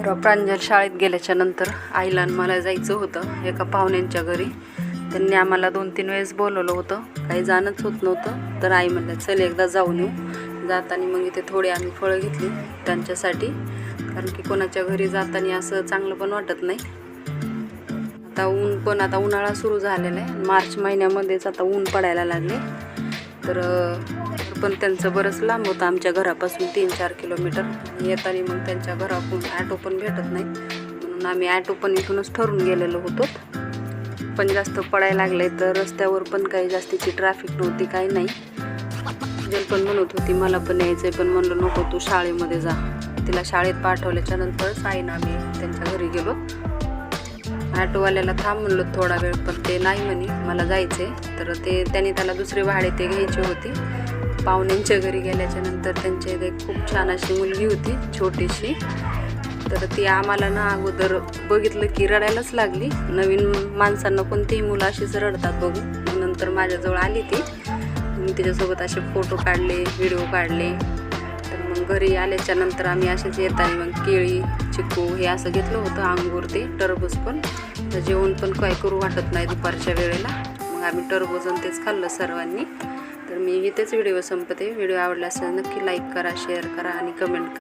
परवा प्रांजल शाळेत गेल्याच्या नंतर आईला आणि मला जायचं होतं एका पाहुण्यांच्या घरी. त्यांनी आम्हाला 2-3 वेळेस बोलवलं होतं, काही जाणंच होत नव्हतं. तर आई म्हणल्या चल एकदा जाऊन येऊ. जाताना मग इथे थोडी आम्ही फळं घेतली त्यांच्यासाठी, कारण की कोणाच्या घरी जाताना असं चांगलं पण वाटत नाही. आता उन्हाळा सुरू झालेला आहे, मार्च महिन्यामध्येच आता ऊन पडायला लागले. तर पण त्यांचं बरंच लांब होतं आमच्या घरापासून 3-4 किलोमीटर. येताना मग त्यांच्या घरातून ॲटो पण भेटत नाही, म्हणून आम्ही ॲटो पण इथूनच ठरवून गेलेलो होतो. पण जास्त पडायला लागले तर रस्त्यावर पण काही जास्तीची ट्रॅफिक नव्हती, काही नाही. जल पण म्हणत होती मला पण यायचं आहे, पण म्हणलं नको तू शाळेमध्ये जा. तिला शाळेत पाठवल्याच्या नंतरच आईनं आम्ही त्यांच्या घरी गेलो. ॲटोवाल्याला थांब म्हणलं थोडा वेळ, पण ते नाही म्हणे मला जायचं आहे. तर त्यांनी त्याला दुसरे भाडे ते घ्यायची होती. पाहुण्यांच्या घरी गेल्याच्या नंतर त्यांच्या इथे खूप छान अशी मुलगी होती छोटीशी. तर ती आम्हाला ना अगोदर बघितलं की रडायलाच लागली. नवीन माणसांना कोणतीही मुलं अशीच रडतात बघून. मग नंतर माझ्याजवळ आली ती. मी तिच्यासोबत असे फोटो काढले, व्हिडिओ काढले. तर मग घरी आल्याच्या नंतर आम्ही असेच येताना मग केळी, चिकू हे असं घेतलं होतं, अंगूर ते टरबूज पण. तर जेवण पण काय करू वाटत नाही दुपारच्या वेळेला. मग आम्ही टरबूज आणि तेच खाल्लं सर्वांनी. तर मी इथेच व्हिडिओ संपते. व्हिडिओ आवडला असेल नक्की लाईक करा, शेअर करा आणि कमेंट करा.